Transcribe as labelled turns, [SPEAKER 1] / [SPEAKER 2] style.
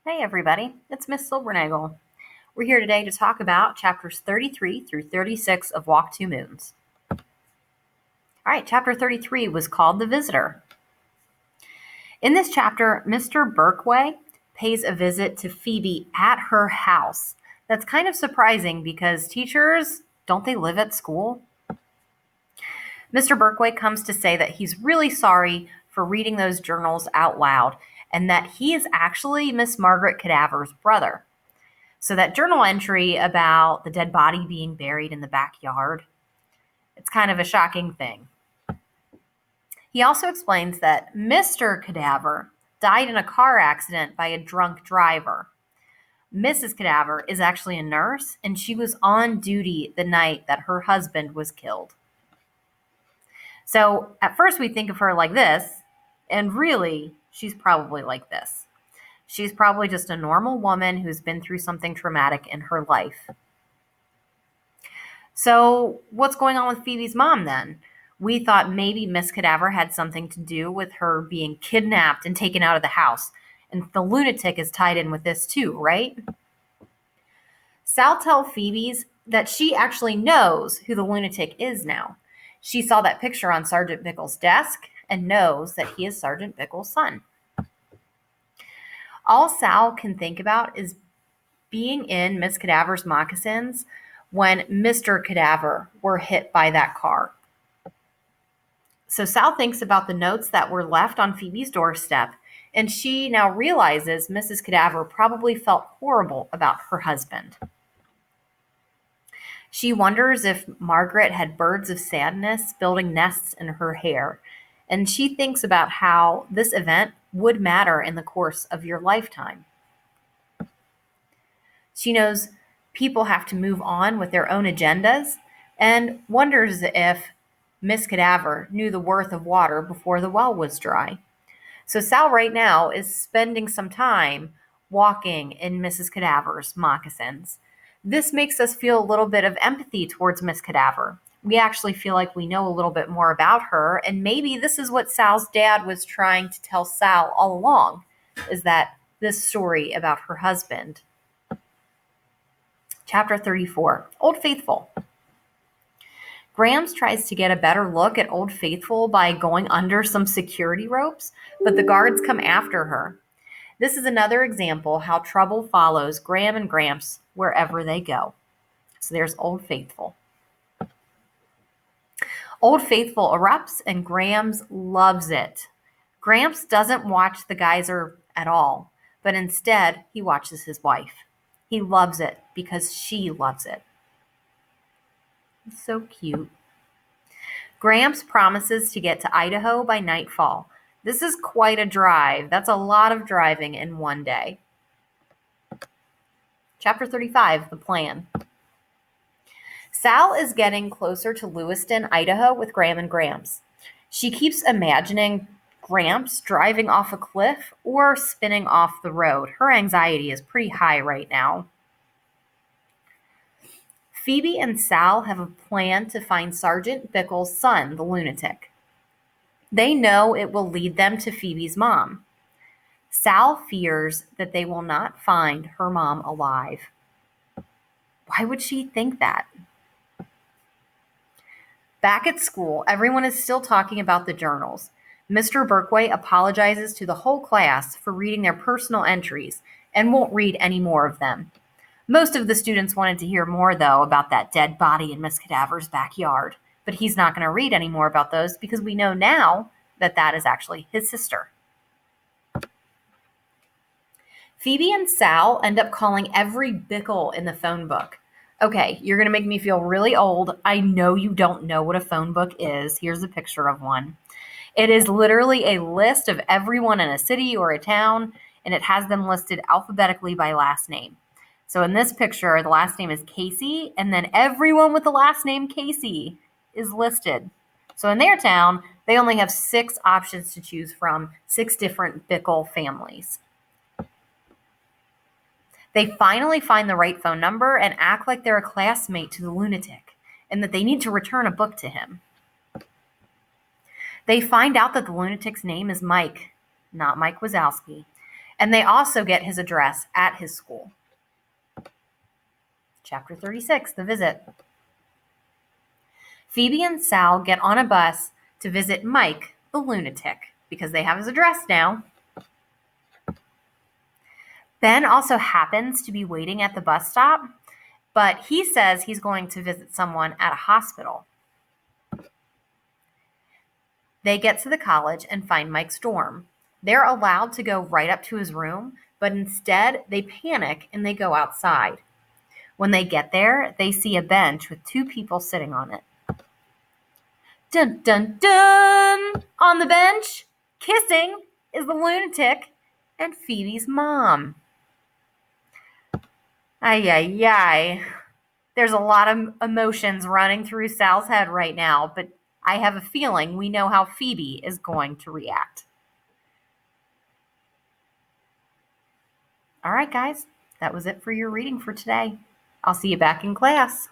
[SPEAKER 1] Hey everybody, it's Miss Silbernagel. We're here today to talk about chapters 33 through 36 of Walk Two Moons. All right, chapter 33 was called The Visitor. In this chapter, Mr. Berkway pays a visit to Phoebe at her house. That's kind of surprising because teachers, don't they live at school? Mr. Berkway comes to say that he's really sorry for reading those journals out loud and that he is actually Miss Margaret Cadaver's brother. So that journal entry about the dead body being buried in the backyard, it's kind of a shocking thing. He also explains that Mr. Cadaver died in a car accident by a drunk driver. Mrs. Cadaver is actually a nurse, and she was on duty the night that her husband was killed. So at first we think of her like this, and really, she's probably like this. She's probably just a normal woman who's been through something traumatic in her life. So what's going on with Phoebe's mom then? We thought maybe Miss Cadaver had something to do with her being kidnapped and taken out of the house. And the lunatic is tied in with this too, right? Sal tells Phoebe's that she actually knows who the lunatic is now. She saw that picture on Sergeant Bickle's desk and knows that he is Sergeant Bickle's son. All Sal can think about is being in Miss Cadaver's moccasins when Mr. Cadaver were hit by that car. So Sal thinks about the notes that were left on Phoebe's doorstep, and she now realizes Mrs. Cadaver probably felt horrible about her husband. She wonders if Margaret had birds of sadness building nests in her hair, and she thinks about how this event would matter in the course of your lifetime. She knows people have to move on with their own agendas and wonders if Miss Cadaver knew the worth of water before the well was dry. So Sal right now is spending some time walking in Mrs. Cadaver's moccasins. This makes us feel a little bit of empathy towards Miss Cadaver. We actually feel like we know a little bit more about her, and maybe this is what Sal's dad was trying to tell Sal all along, is that this story about her husband. Chapter 34, Old Faithful. Grams tries to get a better look at Old Faithful by going under some security ropes, but the guards come after her. This is another example how trouble follows Gram and Gramps wherever they go. So there's Old Faithful. Old Faithful erupts and Grams loves it. Gramps doesn't watch the geyser at all, but instead he watches his wife. He loves it because she loves it. It's so cute. Gramps promises to get to Idaho by nightfall. This is quite a drive. That's a lot of driving in one day. Chapter 35, The Plan. Sal is getting closer to Lewiston, Idaho with Gram and Gramps. She keeps imagining Gramps driving off a cliff or spinning off the road. Her anxiety is pretty high right now. Phoebe and Sal have a plan to find Sergeant Bickle's son, the lunatic. They know it will lead them to Phoebe's mom. Sal fears that they will not find her mom alive. Why would she think that? Back at school, everyone is still talking about the journals. Mr. Berkway apologizes to the whole class for reading their personal entries and won't read any more of them. Most of the students wanted to hear more, though, about that dead body in Miss Cadaver's backyard, but he's not going to read any more about those because we know now that that is actually his sister. Phoebe and Sal end up calling every Bickle in the phone book. Okay, you're going to make me feel really old. I know you don't know what a phone book is. Here's a picture of one. It is literally a list of everyone in a city or a town, and it has them listed alphabetically by last name. So in this picture, the last name is Casey, and then everyone with the last name Casey is listed. So in their town, they only have 6 options to choose from, 6 different Bickle families. They finally find the right phone number and act like they're a classmate to the lunatic and that they need to return a book to him. They find out that the lunatic's name is Mike, not Mike Wazowski, And they also get his address at his school. Chapter 36, The Visit. Phoebe and Sal get on a bus to visit Mike, the lunatic, because they have his address now. Ben also happens to be waiting at the bus stop, but he says he's going to visit someone at a hospital. They get to the college and find Mike's dorm. They're allowed to go right up to his room, but instead they panic and they go outside. When they get there, they see a bench with two people sitting on it. Dun dun dun! On the bench, kissing, is the lunatic and Phoebe's mom. Ay, ay, ay. There's a lot of emotions running through Sal's head right now, but I have a feeling we know how Phoebe is going to react. All right, guys, that was it for your reading for today. I'll see you back in class.